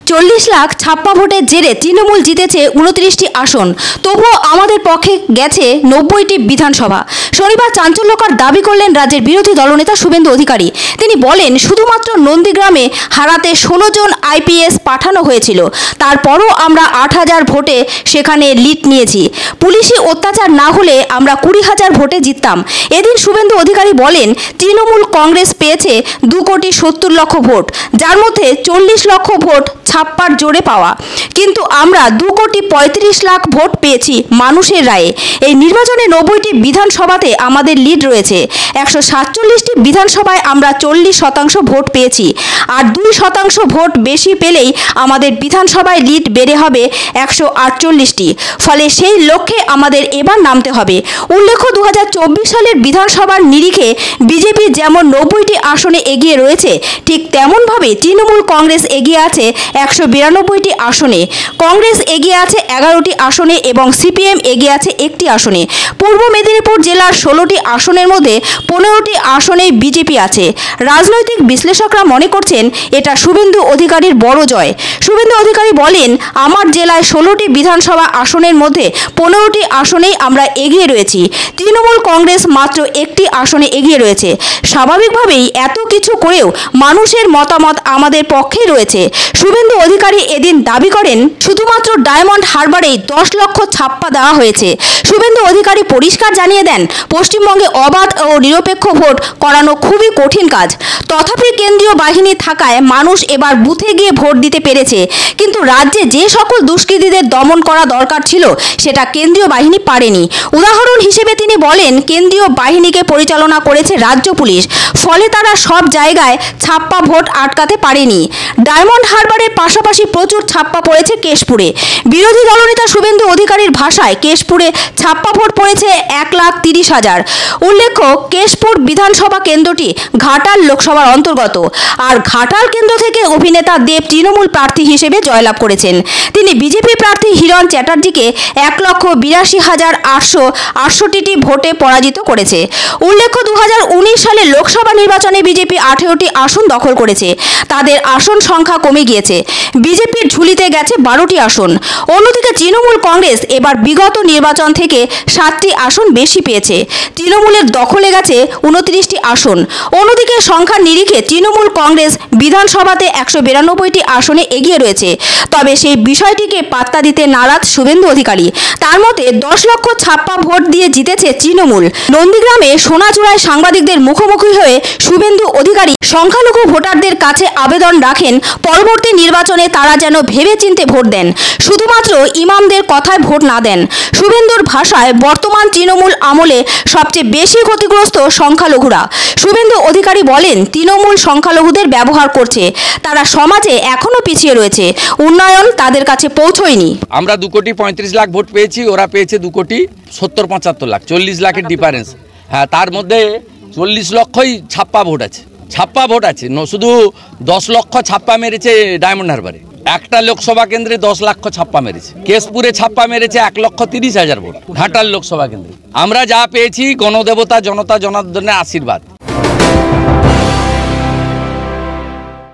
40 লাখ ছাপ্পা ভোটের জেরে তৃণমূল জিতেছে 29টি আসন, তবুও আমাদের পক্ষে গেছে 90টি বিধানসভা। শনিবার চাঞ্চল্যকর দাবি করলেন রাজ্যের বিরোধী দলনেতা শুভেন্দু অধিকারী। তিনি বলেন, শুধুমাত্র নন্দীগ্রামে হারাতে 16 জন আইপিএস পাঠানো হয়েছিল, তারপরও আমরা 8000 ভোটে সেখানে লিড নিয়েছি। পুলিশি অত্যাচার না হলে আমরা 20,000 ভোটে জিততাম। এদিন শুভেন্দু অধিকারী বলেন, তৃণমূল কংগ্রেস পেয়েছে 2,70,00,000 ভোট, যার মধ্যে 40 লক্ষ ভোট ছাপ্পার জোরে পাওয়া, কিন্তু আমরা 2,35,00,000 ভোট পেয়েছি মানুষের রায়ে। এই নির্বাচনে 90টি বিধানসভাতে আমাদের লিড রয়েছে। 147টি বিধানসভায় আমরা 40% ভোট পেয়েছি, আর 2% ভোট বেশি পেলেই আমাদের বিধানসভায় লিড বেড়ে হবে 148টি। ফলে সেই লক্ষ্যে আমাদের এবার নামতে হবে। উল্লেখ্য, 2024 সালের বিধানসভার নিরিখে বিজেপি যেমন 90টি আসনে এগিয়ে রয়েছে, ঠিক তেমনভাবে তৃণমূল কংগ্রেস এগিয়ে আছে 192টি আসনে। কংগ্রেস এগিয়ে আছে 11টি আসনে এবং সিপিএম এগিয়ে আছে 1টি আসনে। পূর্ব মেদিনীপুর জেলার 16টি আসনের মধ্যে 15টি আসনেই বিজেপি আছে। রাজনৈতিক বিশ্লেষকরা মনে করছেন এটা শুভেন্দু অধিকারীর বড় জয়। শুভেন্দু অধিকারী বলেন, আমার জেলায় 16টি বিধানসভা আসনের মধ্যে 15টি আসনেই আমরা এগিয়ে রয়েছি। তৃণমূল কংগ্রেস মাত্র 1টি আসনে এগিয়ে রয়েছে। স্বাভাবিকভাবেই এত কিছু করেও মানুষের মতামত আমাদের পক্ষেই রয়েছে। শুভেন্দু অধিকারী এদিন দাবি করেন, শুধুমাত্র ডায়মন্ড হারবারেই 10 লক্ষ ছাপ্পা দেওয়া হয়েছে। শুভেন্দু অধিকারী পরিষ্কার জানিয়ে দেন, পশ্চিমবঙ্গে অবাধ ও নিরপেক্ষ ভোট করানো খুবই কঠিন কাজ। তথাপি কেন্দ্রীয় বাহিনী থাকায় মানুষ এবার বুথে গিয়ে ভোট দিতে পেরেছে, কিন্তু রাজ্যে যে সকল দুষ্কৃতীদের দমন করা দরকার ছিল সেটা কেন্দ্রীয় বাহিনী পারেনি। উদাহরণ হিসেবে তিনি বলেন, কেন্দ্রীয় বাহিনীকে পরিচালনা করেছে রাজ্য পুলিশ, ফলে তারা সব জায়গায় ছাপ্পা ভোট আটকাতে পারেনি। ডায়মন্ড হারবারের পাশাপাশি প্রচুর ছাপ্পা পড়েছে কেশপুরে। বিরোধী দলনেতা শুভেন্দু অধিকারীর ভাষায়, কেশপুরে ছাপ্পা ভোট পড়েছে 1,30,000। উল্লেখ্য, কেশপুর বিধানসভা কেন্দ্রটি ঘাটাল লোকসভার অন্তর্গত, আর ঘাটাল কেন্দ্র থেকে অভিনেতা দেব তৃণমূল প্রার্থী হিসেবে জয়লাভ করেছেন। তিনি বিজেপি প্রার্থী হিরণ চ্যাটার্জিকে 1,82,868টি ভোটে পরাজিত করেছে। উল্লেখ্য, 2019 সালে লোকসভা নির্বাচনে বিজেপি 18টি আসন দখল করেছে। তাদের আসন সংখ্যা কমে গিয়েছে। বিজেপির ঝুলিতে গেছে 12টি আসন। অন্যদিকে তৃণমূল কংগ্রেস এবার বিগত নির্বাচন থেকে 7টি আসন বেশি পেয়েছে। তৃণমূলের দখলে গেছে 29টি আসন। অন্যদিকে সংখ্যার নিরিখে তৃণমূল কংগ্রেস বিধানসভাতে 192টি আসনে এগিয়ে রয়েছে। তবে সেই বিষয়টিকে পাত্তা দিতে নারাজ শুভেন্দু অধিকারী। তার মতে 10 লক্ষ ছাপ্পা ভোট দিয়ে জিতেছে তৃণমূল। নন্দীগ্রামে সোনাচূড়ায় সাংবাদিকদের মুখোমুখি হয়ে শুভেন্দু অধিকারী সংখ্যালঘু ভোটারদের কাছে আবেদন রাখেন, পরবর্তী নির্বাচনে তারা যেন ভেবেচিন্তে ভোট দেন, শুধুমাত্র ইমামদের কথায় ভোট না দেন। শুভেন্দুর ভাষায়, বর্তমান তৃণমূল আমলে সবচেয়ে বেশি ক্ষতিগ্রস্ত সংখ্যালঘুরা। শুভেন্দু অধিকারী বলেন, তৃণমূল সংখ্যালঘুদের ব্যবহার করছে, তারা সমাজে এখনো পিছিয়ে রয়েছে, উন্নয়ন তাদের কাছে পৌঁছয়নি। আমরা 2,35,00,000 ভোট পেয়েছি, ওরা পেয়েছে 2,70,75,00,000, 40 লাখের ডিফারেন্স। হ্যাঁ, তার মধ্যে 40 লক্ষই ছাপ্পা ভোট আছে। ছাপ্পা ভোট আছে, শুধু 10 লক্ষ ছাপ্পা মেরেছে ডায়মন্ড হারবারে। একটা লোকসভা কেন্দ্রে 10 লক্ষ ছাপ্পা মেরেছে। কেশপুরে ছাপ্পা মেরেছে 1,30,000 ভোট। ঘাটাল লোকসভা কেন্দ্রে আমরা যা পেয়েছি, গণদেবতা জনতা জনার্দনের আশীর্বাদ।